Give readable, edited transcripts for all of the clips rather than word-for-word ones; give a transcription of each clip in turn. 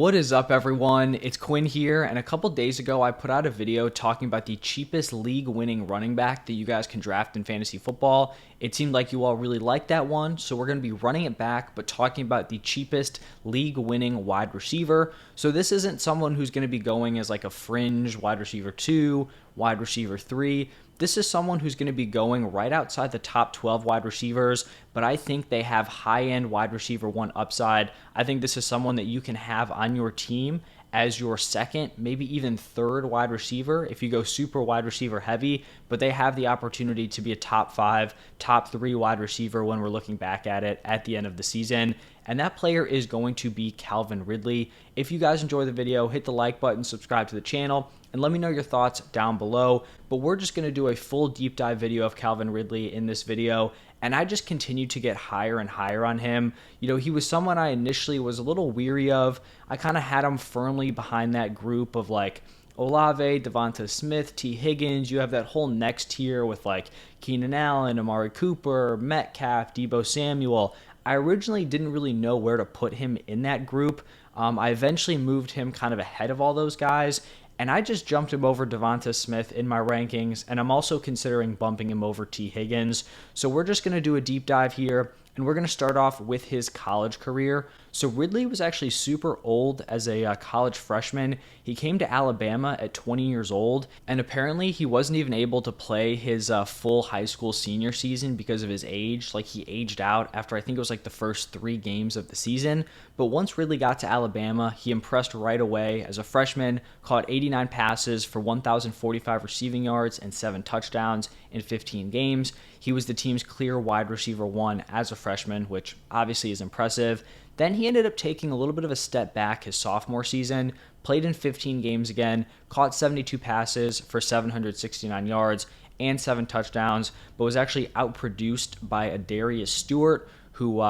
What is up, everyone? It's Quinn here, and a couple days ago I put out a video talking about the cheapest league-winning running back that you guys can draft in fantasy football. It seemed like you all really liked that one, so we're going to be running it back, but talking about the cheapest league-winning wide receiver. So this isn't someone who's going to be going as like a fringe wide receiver 2, wide receiver 3. This is someone who's going to be going right outside the top 12 wide receivers, but I think they have high-end wide receiver 1 upside. I think this is someone that you can have on your team as your second, maybe even third wide receiver if you go super wide receiver heavy, but they have the opportunity to be a top 5, top 3 wide receiver when we're looking back at it at the end of the season. And that player is going to be Calvin Ridley. If you guys enjoy the video, hit the like button, subscribe to the channel, and let me know your thoughts down below. But we're just going to do a full deep dive video of Calvin Ridley in this video, and I just continue to get higher and higher on him. You know, he was someone I initially was a little weary of. I kind of had him firmly behind that group of like Olave, Devonta Smith, T. Higgins. You have that whole next tier with like Keenan Allen, Amari Cooper, Metcalf, Deebo Samuel. I originally didn't really know where to put him in that group. I eventually moved him kind of ahead of all those guys, and I just jumped him over Devonta Smith in my rankings, and I'm also considering bumping him over T. Higgins. So we're just going to do a deep dive here, and we're going to start off with his college career. So Ridley was actually super old as a college freshman. He came to Alabama at 20 years old, and apparently he wasn't even able to play his full high school senior season because of his age. Like, he aged out after I think it was like the first 3 games of the season. But once Ridley got to Alabama, he impressed right away. As a freshman, caught 89 passes for 1,045 receiving yards and 7 touchdowns in 15 games. He was the team's clear wide receiver 1 as a freshman, which obviously is impressive. Then he ended up taking a little bit of a step back his sophomore season, played in 15 games again, caught 72 passes for 769 yards and 7 touchdowns, but was actually outproduced by Adarius Stewart, who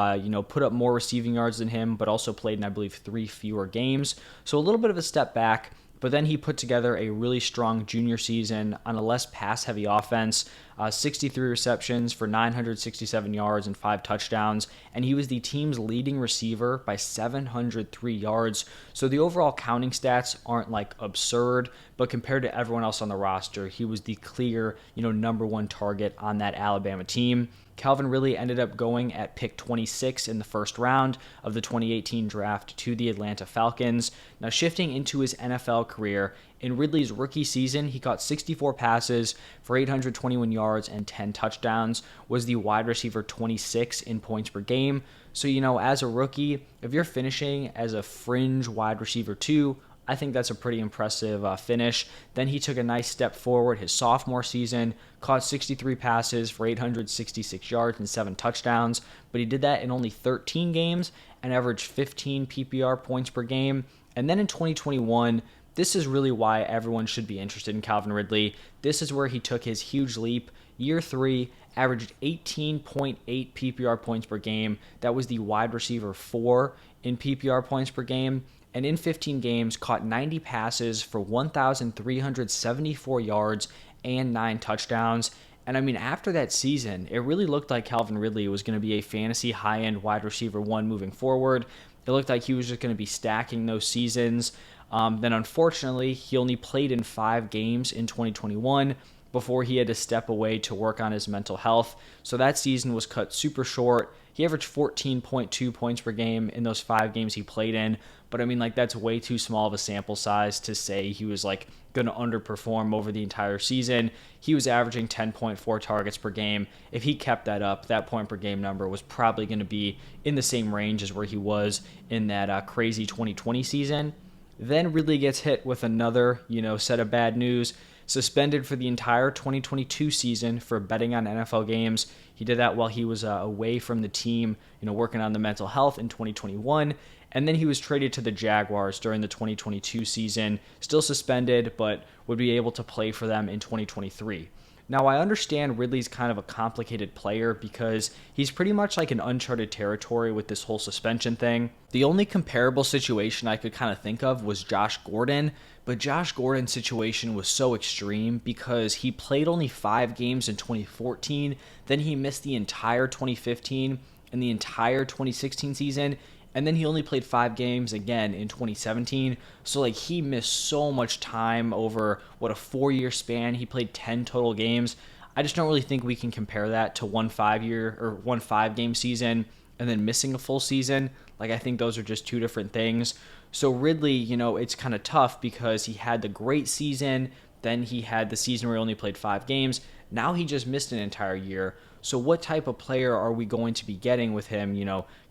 put up more receiving yards than him, but also played in, I believe, 3 fewer games. So a little bit of a step back. But then he put together a really strong junior season on a less pass-heavy offense, 63 receptions for 967 yards and 5 touchdowns, and he was the team's leading receiver by 703 yards. So the overall counting stats aren't like absurd, but compared to everyone else on the roster, he was the clear, number 1 target on that Alabama team. Calvin Ridley ended up going at pick 26 in the first round of the 2018 draft to the Atlanta Falcons. Now, shifting into his NFL career, in Ridley's rookie season, he caught 64 passes for 821 yards and 10 touchdowns, was the wide receiver 26 in points per game. So, as a rookie, if you're finishing as a fringe wide receiver 2, I think that's a pretty impressive finish. Then he took a nice step forward his sophomore season, caught 63 passes for 866 yards and 7 touchdowns, but he did that in only 13 games and averaged 15 PPR points per game. And then in 2021, this is really why everyone should be interested in Calvin Ridley. This is where he took his huge leap. Year 3, averaged 18.8 PPR points per game. That was the wide receiver 4 in PPR points per game. And in 15 games, caught 90 passes for 1,374 yards and 9 touchdowns. And I mean, after that season, it really looked like Calvin Ridley was going to be a fantasy high-end wide receiver 1 moving forward. It looked like he was just going to be stacking those seasons. Then unfortunately, he only played in 5 games in 2021 before he had to step away to work on his mental health. So that season was cut super short. He averaged 14.2 points per game in those 5 games he played in. But I mean, like, that's way too small of a sample size to say he was like going to underperform over the entire season. He was averaging 10.4 targets per game. If he kept that up, that point per game number was probably going to be in the same range as where he was in that crazy 2020 season. Then Ridley gets hit with another, set of bad news. Suspended for the entire 2022 season for betting on NFL games. He did that while he was away from the team, working on the mental health in 2021. And then he was traded to the Jaguars during the 2022 season, still suspended, but would be able to play for them in 2023. Now, I understand Ridley's kind of a complicated player because he's pretty much like an uncharted territory with this whole suspension thing. The only comparable situation I could kind of think of was Josh Gordon, but Josh Gordon's situation was so extreme because he played only 5 games in 2014, then he missed the entire 2015 and the entire 2016 season, And then he only played 5 games again in 2017. So like he missed so much time over what a 4-year span. He played 10 total games. I just don't really think we can compare that to 1 5-year or 1 5-game season and then missing a full season. Like I think those are just two different things. So Ridley, it's kind of tough because he had the great season, then he had the season where he only played 5 games. Now he just missed an entire year. So what type of player are we going to be getting with him,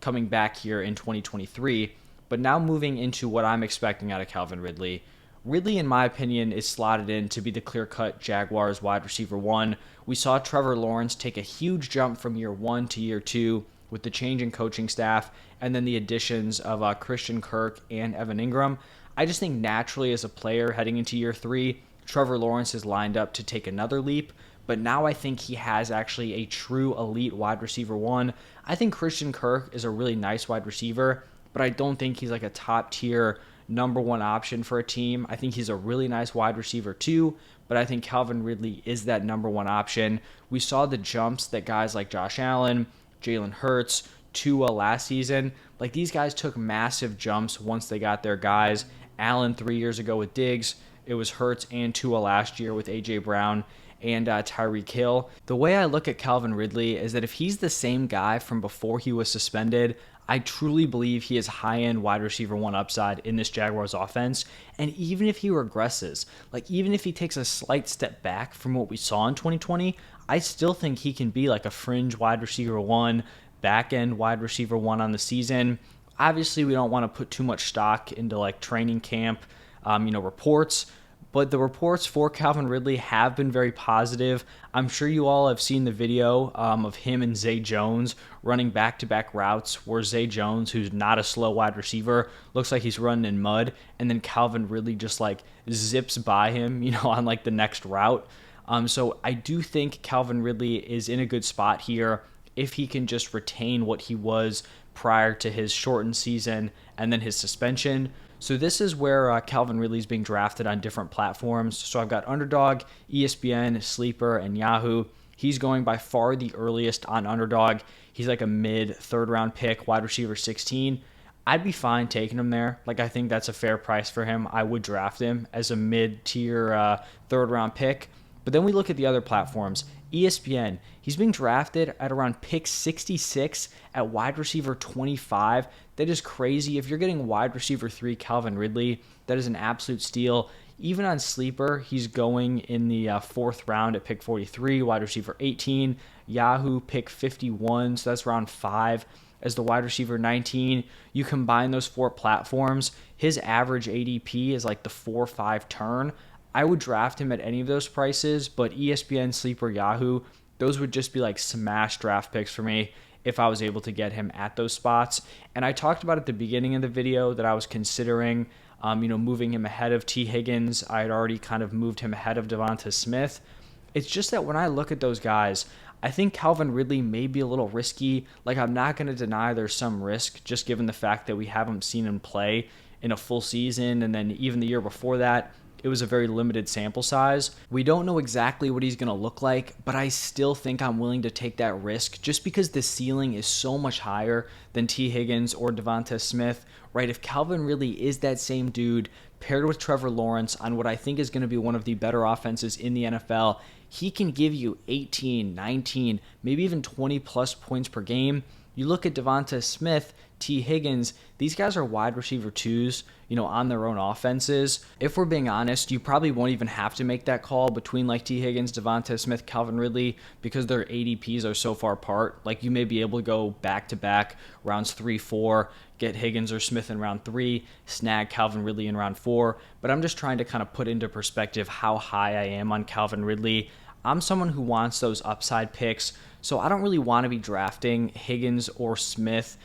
coming back here in 2023? But now moving into what I'm expecting out of Calvin Ridley. Ridley, in my opinion, is slotted in to be the clear-cut Jaguars wide receiver 1. We saw Trevor Lawrence take a huge jump from year 1 to year 2 with the change in coaching staff and then the additions of Christian Kirk and Evan Ingram. I just think naturally as a player heading into year 3, Trevor Lawrence is lined up to take another leap. But now I think he has actually a true elite wide receiver 1. I think Christian Kirk is a really nice wide receiver, but I don't think he's like a top tier number 1 option for a team. I think he's a really nice wide receiver 2, but I think Calvin Ridley is that number 1 option. We saw the jumps that guys like Josh Allen, Jalen Hurts, Tua last season. Like these guys took massive jumps once they got their guys. Allen 3 years ago with Diggs. It was Hurts and Tua last year with A.J. Brown and Tyreek Hill. The way I look at Calvin Ridley is that if he's the same guy from before he was suspended, I truly believe he has high-end wide receiver 1 upside in this Jaguars offense. And even if he regresses, like even if he takes a slight step back from what we saw in 2020, I still think he can be like a fringe wide receiver 1, back-end wide receiver 1 on the season. Obviously, we don't want to put too much stock into like training camp, reports. But the reports for Calvin Ridley have been very positive. I'm sure you all have seen the video of him and Zay Jones running back-to-back routes where Zay Jones, who's not a slow wide receiver, looks like he's running in mud, and then Calvin Ridley just like zips by him, on like the next route. So I do think Calvin Ridley is in a good spot here if he can just retain what he was prior to his shortened season and then his suspension. So this is where Calvin Ridley is being drafted on different platforms. So I've got Underdog, ESPN, Sleeper, and Yahoo. He's going by far the earliest on Underdog. He's like a mid-third round pick, wide receiver 16. I'd be fine taking him there. Like I think that's a fair price for him. I would draft him as a mid-tier third round pick. But then we look at the other platforms. ESPN, he's being drafted at around pick 66 at wide receiver 25. That is crazy. If you're getting wide receiver 3 Calvin Ridley, that is an absolute steal. Even on Sleeper, he's going in the 4th round at pick 43, wide receiver 18. Yahoo, pick 51, so that's round 5 as the wide receiver 19. You combine those 4 platforms, his average ADP is like the 4-5 turn. I would draft him at any of those prices, but ESPN, Sleeper, Yahoo, those would just be like smash draft picks for me if I was able to get him at those spots. And I talked about at the beginning of the video that I was considering, moving him ahead of T. Higgins. I had already kind of moved him ahead of Devonta Smith. It's just that when I look at those guys, I think Calvin Ridley may be a little risky. Like I'm not going to deny there's some risk just given the fact that we haven't seen him play in a full season. And then even the year before that, it was a very limited sample size. We don't know exactly what he's going to look like, but I still think I'm willing to take that risk just because the ceiling is so much higher than T. Higgins or Devonta Smith, right? If Calvin Ridley is that same dude paired with Trevor Lawrence on what I think is going to be one of the better offenses in the NFL, he can give you 18, 19, maybe even 20 plus points per game. You look at Devonta Smith, T. Higgins, these guys are wide receiver 2s, on their own offenses. If we're being honest, you probably won't even have to make that call between like T. Higgins, Devonta Smith, Calvin Ridley, because their ADPs are so far apart. Like you may be able to go back-to-back rounds 3, 4, get Higgins or Smith in round 3, snag Calvin Ridley in round 4. But I'm just trying to kind of put into perspective how high I am on Calvin Ridley. I'm someone who wants those upside picks, so I don't really want to be drafting Higgins or Smith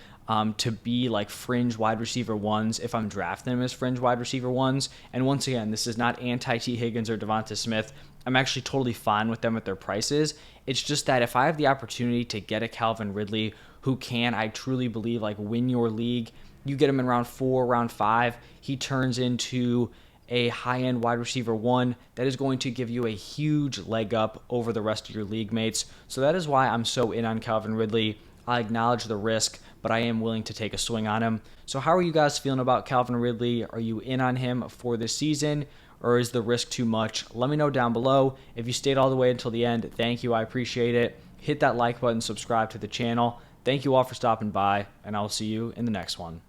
to be like fringe wide receiver 1s if I'm drafting them as fringe wide receiver 1s. And once again, this is not anti-T. Higgins or Devonta Smith. I'm actually totally fine with them at their prices. It's just that if I have the opportunity to get a Calvin Ridley who can, I truly believe, like win your league, you get him in round 4, round 5, he turns into a high-end wide receiver 1, that is going to give you a huge leg up over the rest of your league mates. So that is why I'm so in on Calvin Ridley. I acknowledge the risk, but I am willing to take a swing on him. So how are you guys feeling about Calvin Ridley? Are you in on him for this season, or is the risk too much? Let me know down below. If you stayed all the way until the end, thank you. I appreciate it. Hit that like button, subscribe to the channel. Thank you all for stopping by, and I will see you in the next one.